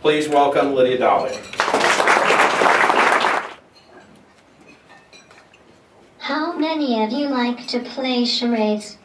Please welcome Lydia Dawley. How many of you like to play charades?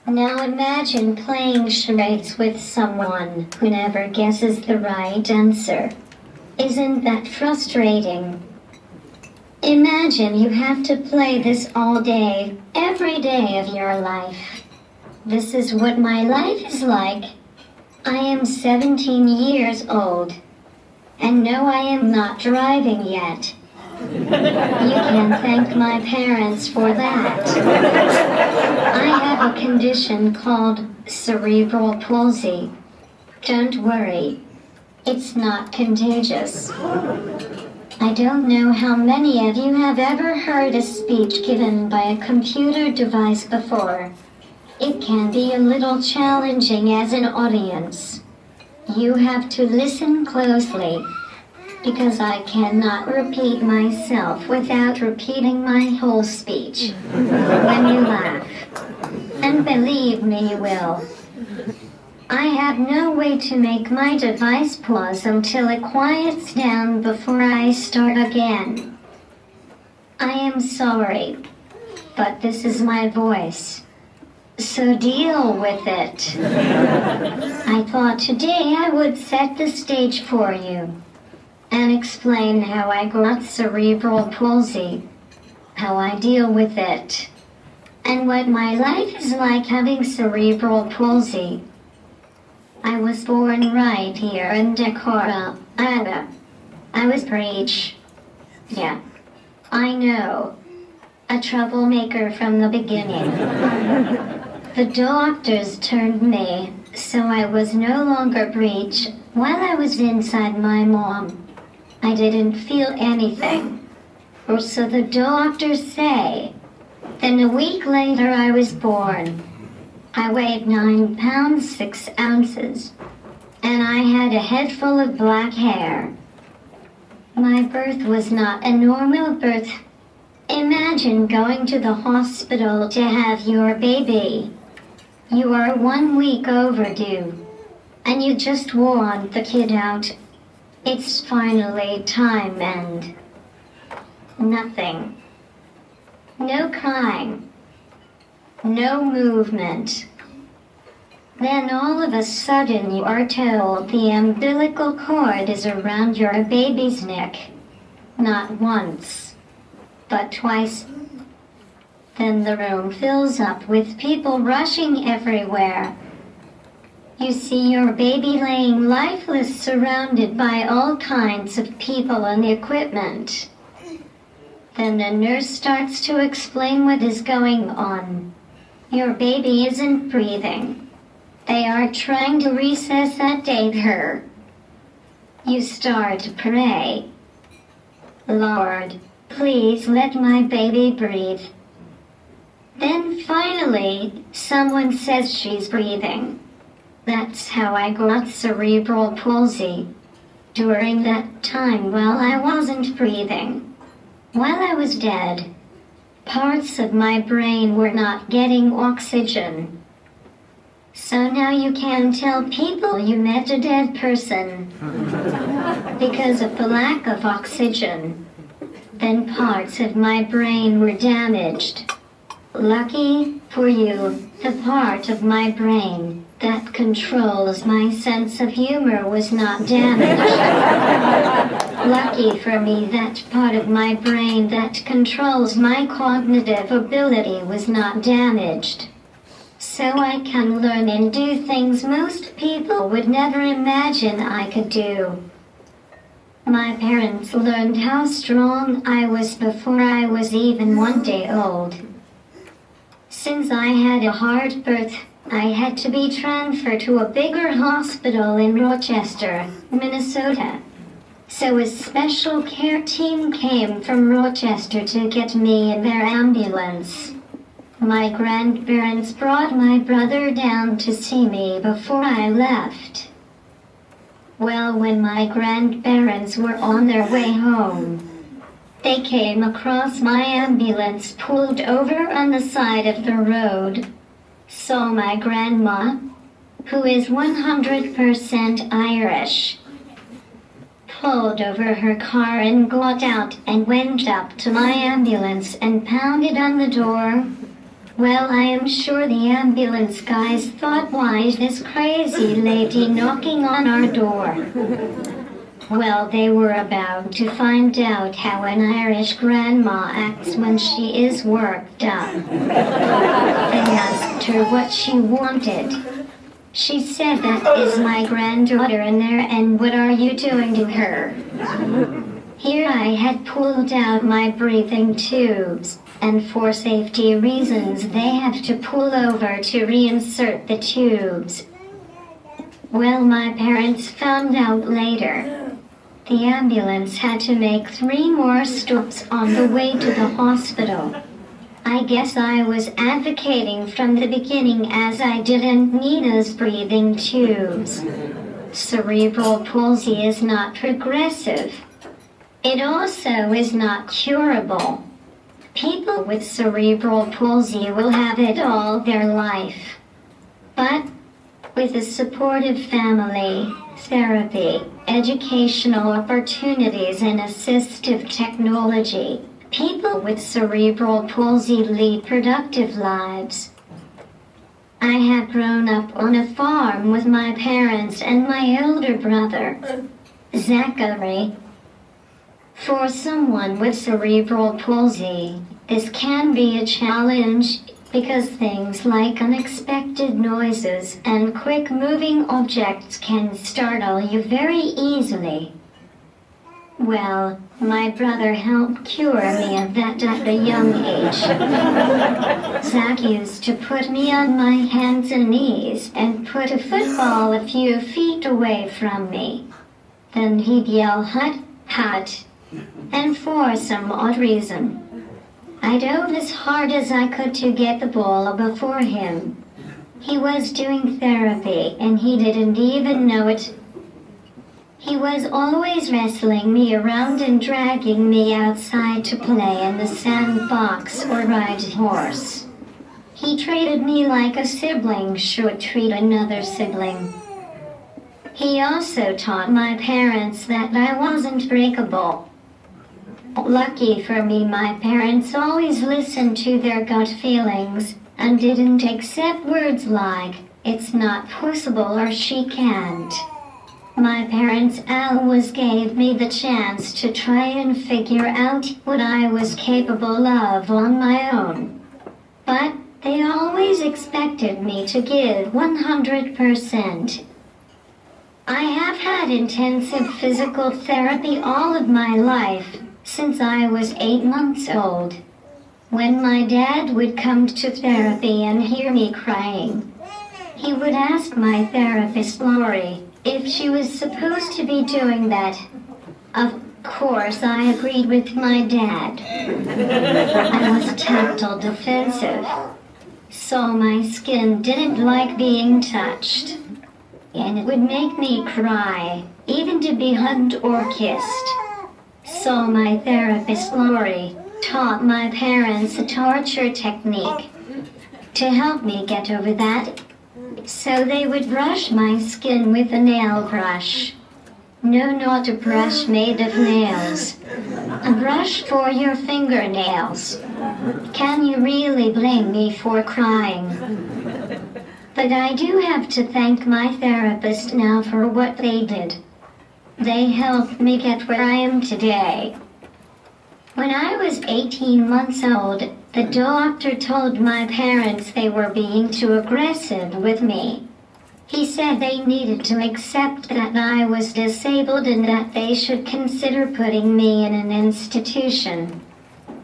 Now imagine playing charades with someone who never guesses the right answer. Isn't that frustrating? Imagine you have to play this all day, every day of your life. This is what my life is like. I am 17 years old. And no, I am not driving yet. You can thank my parents for that. I have a condition called Cerebral Palsy. Don't worry, it's not contagious. I don't know how many of you have ever heard a speech given by a computer device before. It can be a little challenging as an audience. You have to listen closely, because I cannot repeat myself without repeating my whole speech when you laugh. And believe me, you will. I have no way to make my device pause until it quiets down before I start again. I am sorry, but this is my voice. So deal with it. I thought today I would set the stage for you and explain how I got cerebral palsy, how I deal with it, and what my life is like having cerebral palsy. I was born right here in Decorah, Iowa. I was preach. Yeah, I know. A troublemaker from the beginning. The doctors turned me, so I was no longer breech while I was inside my mom. I didn't feel anything, or so the doctors say. Then a week later I was born. I weighed 9 pounds 6 ounces, and I had a head full of black hair. My birth was not a normal birth. Imagine going to the hospital to have your baby. You are 1 week overdue, and you just want the kid out. It's finally time and nothing. No crying. No movement. Then all of a sudden you are told the umbilical cord is around your baby's neck. Not once, but twice. Then the room fills up with people rushing everywhere. You see your baby laying lifeless, surrounded by all kinds of people and equipment. Then the nurse starts to explain what is going on. Your baby isn't breathing. They are trying to resuscitate her. You start to pray. Lord, please let my baby breathe. Then finally, someone says she's breathing. That's how I got cerebral palsy. During that time while I wasn't breathing, while I was dead, parts of my brain were not getting oxygen. So now you can tell people you met a dead person because of the lack of oxygen. Then parts of my brain were damaged. Lucky for you, the part of my brain that controls my sense of humor was not damaged. Lucky for me, that part of my brain that controls my cognitive ability was not damaged. So I can learn and do things most people would never imagine I could do. My parents learned how strong I was before I was even 1 day old. Since I had a hard birth, I had to be transferred to a bigger hospital in Rochester, Minnesota. So a special care team came from Rochester to get me in their ambulance. My grandparents brought my brother down to see me before I left. Well, when my grandparents were on their way home, they came across my ambulance pulled over on the side of the road, saw my grandma, who is 100% Irish, pulled over her car and got out and went up to my ambulance and pounded on the door. Well, I am sure the ambulance guys thought, why is this crazy lady knocking on our door? Well, they were about to find out how an Irish grandma acts when she is worked up. I asked her what she wanted. She said, that is my granddaughter in there, and what are you doing to her? Here I had pulled out my breathing tubes, and for safety reasons they have to pull over to reinsert the tubes. Well, my parents found out later. The ambulance had to make 3 more stops on the way to the hospital. I guess I was advocating from the beginning, as I didn't need those breathing tubes. Cerebral palsy is not progressive. It also is not curable. People with cerebral palsy will have it all their life. But with a supportive family, therapy, educational opportunities, and assistive technology, people with cerebral palsy lead productive lives. I have grown up on a farm with my parents and my elder brother, Zachary. For someone with cerebral palsy, this can be a challenge because things like unexpected noises and quick-moving objects can startle you very easily. Well, my brother helped cure me of that at a young age. Zach used to put me on my hands and knees and put a football a few feet away from me. Then he'd yell, "Hut, hut," and for some odd reason, I dove as hard as I could to get the ball before him. He was doing therapy and he didn't even know it. He was always wrestling me around and dragging me outside to play in the sandbox or ride a horse. He treated me like a sibling should treat another sibling. He also taught my parents that I wasn't breakable. Lucky for me, my parents always listened to their gut feelings and didn't accept words like, "It's not possible" or "she can't." My parents always gave me the chance to try and figure out what I was capable of on my own. But they always expected me to give 100%. I have had intensive physical therapy all of my life, since I was 8 months old. When my dad would come to therapy and hear me crying, he would ask my therapist, Lori, if she was supposed to be doing that. Of course, I agreed with my dad. I was tactile defensive, so my skin didn't like being touched. And it would make me cry, even to be hugged or kissed. So my therapist, Lori, taught my parents a torture technique to help me get over that. So they would brush my skin with a nail brush. No, not a brush made of nails. A brush for your fingernails. Can you really blame me for crying? But I do have to thank my therapist now for what they did. They helped me get where I am today. When I was 18 months old, the doctor told my parents they were being too aggressive with me. He said they needed to accept that I was disabled and that they should consider putting me in an institution.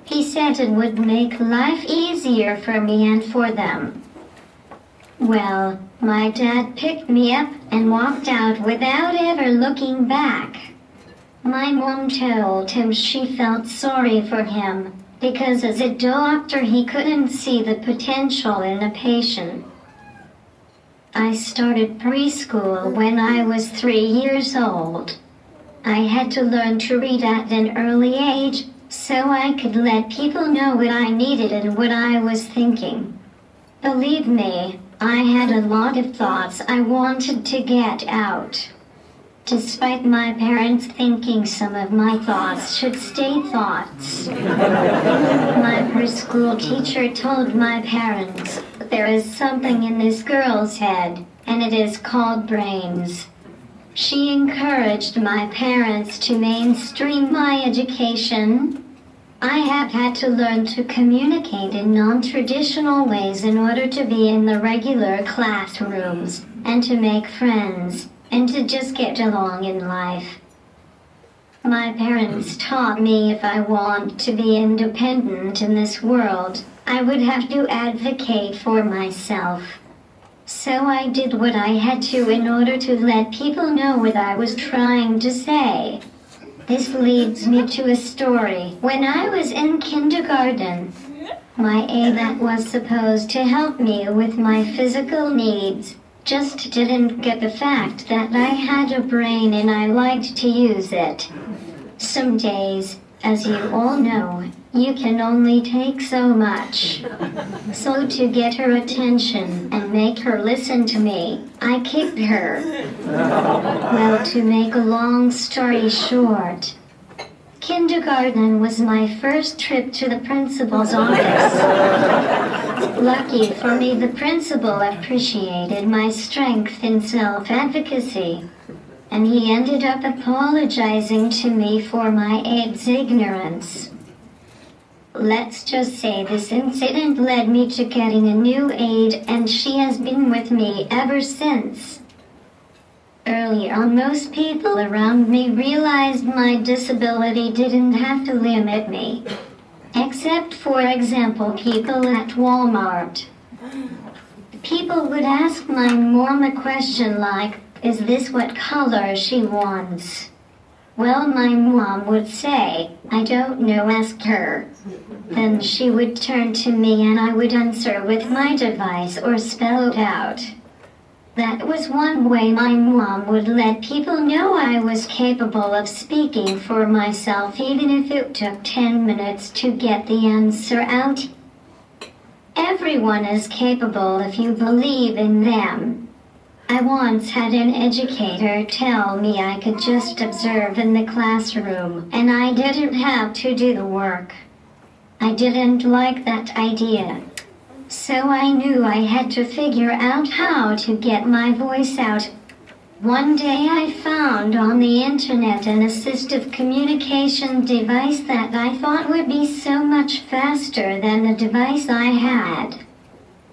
He said it would make life easier for me and for them. Well, my dad picked me up and walked out without ever looking back. My mom told him she felt sorry for him because as a doctor he couldn't see the potential in a patient. I started preschool when I was 3 years old. I had to learn to read at an early age so I could let people know what I needed and what I was thinking. Believe me, I had a lot of thoughts I wanted to get out. despite my parents thinking some of my thoughts should stay thoughts. My preschool teacher told my parents, there is something in this girl's head, and it is called brains. She encouraged my parents to mainstream my education. I have had to learn to communicate in non-traditional ways in order to be in the regular classrooms, and to make friends, and to just get along in life. My parents taught me if I want to be independent in this world, I would have to advocate for myself. So I did what I had to in order to let people know what I was trying to say. This leads me to a story. When I was in kindergarten, my aide that was supposed to help me with my physical needs just didn't get the fact that I had a brain and I liked to use it. Some days, as you all know, you can only take so much. So to get her attention and make her listen to me, I kicked her. Well, to make a long story short, kindergarten was my first trip to the principal's office. Lucky for me, the principal appreciated my strength in self-advocacy, and he ended up apologizing to me for my aide's ignorance. Let's just say this incident led me to getting a new aide, and she has been with me ever since. Early on, most people around me realized my disability didn't have to limit me. Except, for example, people at Walmart. People would ask my mom a question like, is this what color she wants? Well, my mom would say, I don't know, ask her. Then she would turn to me and I would answer with my device or spell it out. That was one way my mom would let people know I was capable of speaking for myself, even if it took 10 minutes to get the answer out. Everyone is capable if you believe in them. I once had an educator tell me I could just observe in the classroom and I didn't have to do the work. I didn't like that idea. So I knew I had to figure out how to get my voice out. One day I found on the internet an assistive communication device that I thought would be so much faster than the device I had.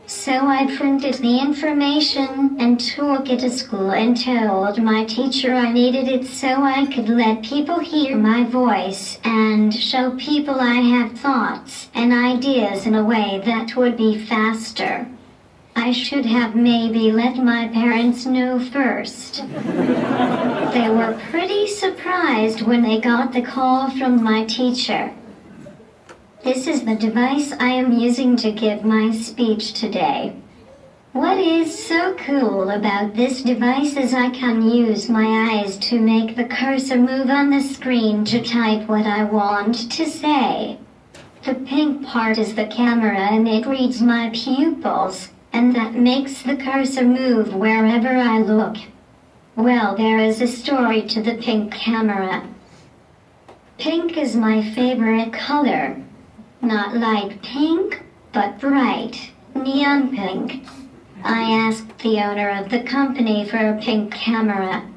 So I printed the information and took it to school and told my teacher I needed it so I could let people hear my voice and show people I have thoughts and ideas in a way that would be faster. I should have maybe let my parents know first. They were pretty surprised when they got the call from my teacher. This is the device I am using to give my speech today. What is so cool about this device is I can use my eyes to make the cursor move on the screen to type what I want to say. The pink part is the camera and it reads my pupils, and that makes the cursor move wherever I look. Well, there is a story to the pink camera. Pink is my favorite color. Not light pink, but bright, neon pink. I asked the owner of the company for a pink camera.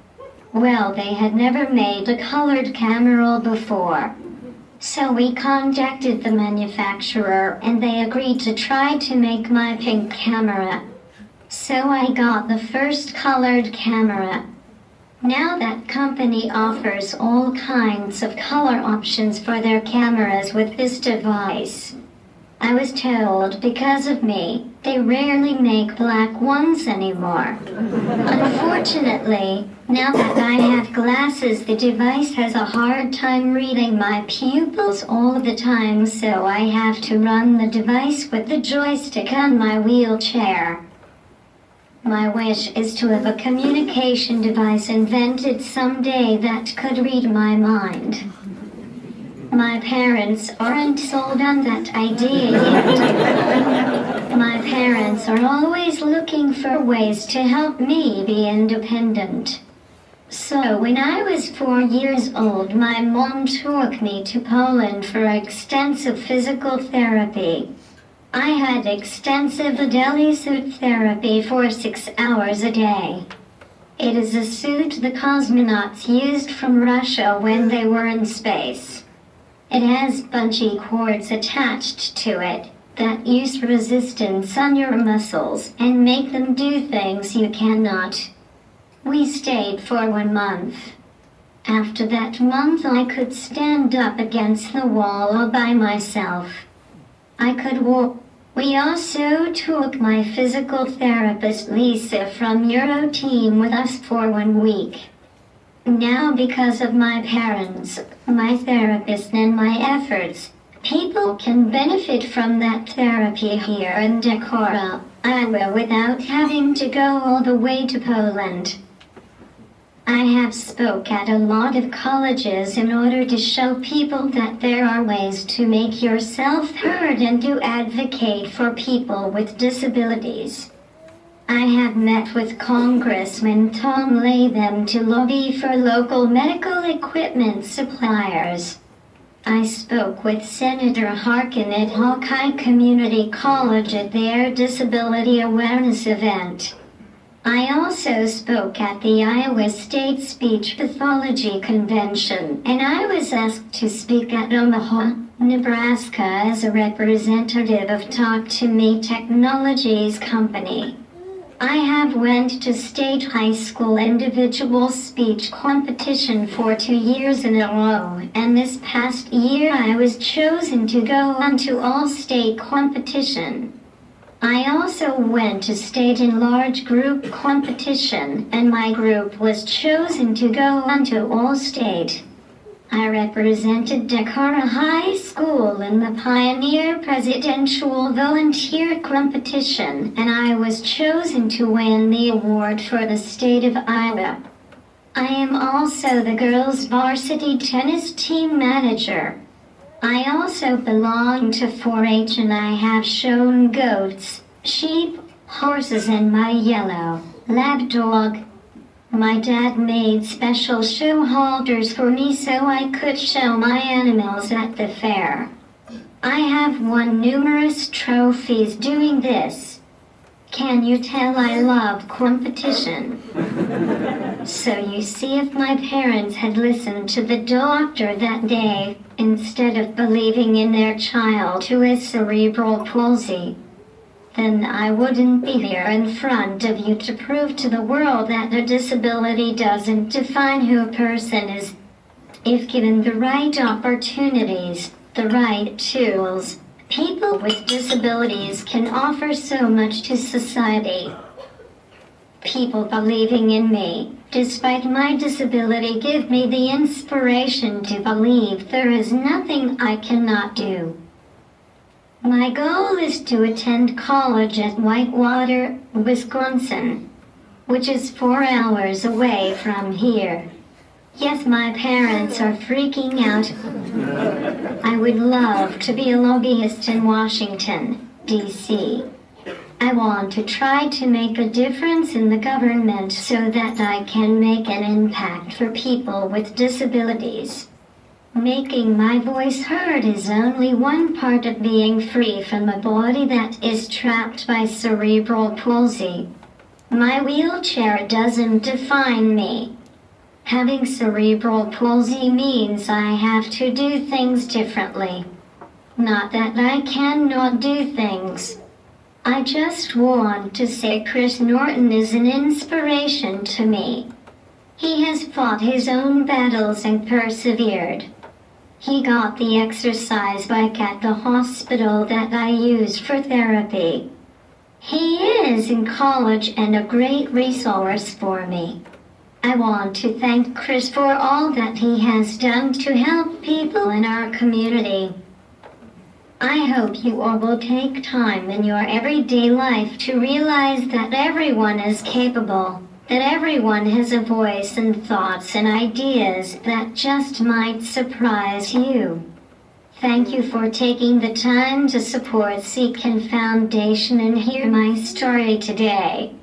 Well, they had never made a colored camera before. So we contacted the manufacturer and they agreed to try to make my pink camera. So I got the first colored camera. Now that company offers all kinds of color options for their cameras with this device. I was told because of me, they rarely make black ones anymore. Unfortunately, now that I have glasses, the device has a hard time reading my pupils all the time, so I have to run the device with the joystick on my wheelchair. My wish is to have a communication device invented someday that could read my mind. My parents aren't sold on that idea yet. My parents are always looking for ways to help me be independent. So when I was 4 years old, my mom took me to Poland for extensive physical therapy. I had extensive daily suit therapy for 6 hours a day. It is a suit the cosmonauts used from Russia when they were in space. It has bungee cords attached to it that use resistance on your muscles and make them do things you cannot. We stayed for 1 month. After that month, I could stand up against the wall all by myself. I could walk. We also took my physical therapist Lisa from Euro team with us for 1 week. Now, because of my parents, my therapist, and my efforts, people can benefit from that therapy here in Decorah, Iowa, without having to go all the way to Poland. I have spoke at a lot of colleges in order to show people that there are ways to make yourself heard and to advocate for people with disabilities. I have met with Congressman Tom Latham to lobby for local medical equipment suppliers. I spoke with Senator Harkin at Hawkeye Community College at their Disability Awareness event. I also spoke at the Iowa State Speech Pathology Convention, and I was asked to speak at Omaha, Nebraska as a representative of Talk to Me Technologies Company. I have went to state high school individual speech competition for 2 years in a row, and this past year I was chosen to go on to all-state competition. I also went to state in large group competition, and my group was chosen to go on to all-state. I represented Decorah High School in the Pioneer Presidential Volunteer Competition, and I was chosen to win the award for the state of Iowa. I am also the girls' varsity tennis team manager. I also belong to 4-H, and I have shown goats, sheep, horses, and my yellow lab dog. My dad made special show halters for me so I could show my animals at the fair. I have won numerous trophies doing this. Can you tell I love competition? So you see, if my parents had listened to the doctor that day, instead of believing in their child who has cerebral palsy, then I wouldn't be here in front of you to prove to the world that a disability doesn't define who a person is. If given the right opportunities, the right tools, people with disabilities can offer so much to society. People believing in me, despite my disability, give me the inspiration to believe there is nothing I cannot do. My goal is to attend college at Whitewater, Wisconsin, which is 4 hours away from here. Yes, my parents are freaking out. I would love to be a lobbyist in Washington, D.C. I want to try to make a difference in the government so that I can make an impact for people with disabilities. Making my voice heard is only one part of being free from a body that is trapped by cerebral palsy. My wheelchair doesn't define me. Having cerebral palsy means I have to do things differently. Not that I cannot do things. I just want to say Chris Norton is an inspiration to me. He has fought his own battles and persevered. He got the exercise bike at the hospital that I used for therapy. He is in college and a great resource for me. I want to thank Chris for all that he has done to help people in our community. I hope you all will take time in your everyday life to realize that everyone is capable, that everyone has a voice and thoughts and ideas that just might surprise you. Thank you for taking the time to support Seekin Foundation and hear my story today.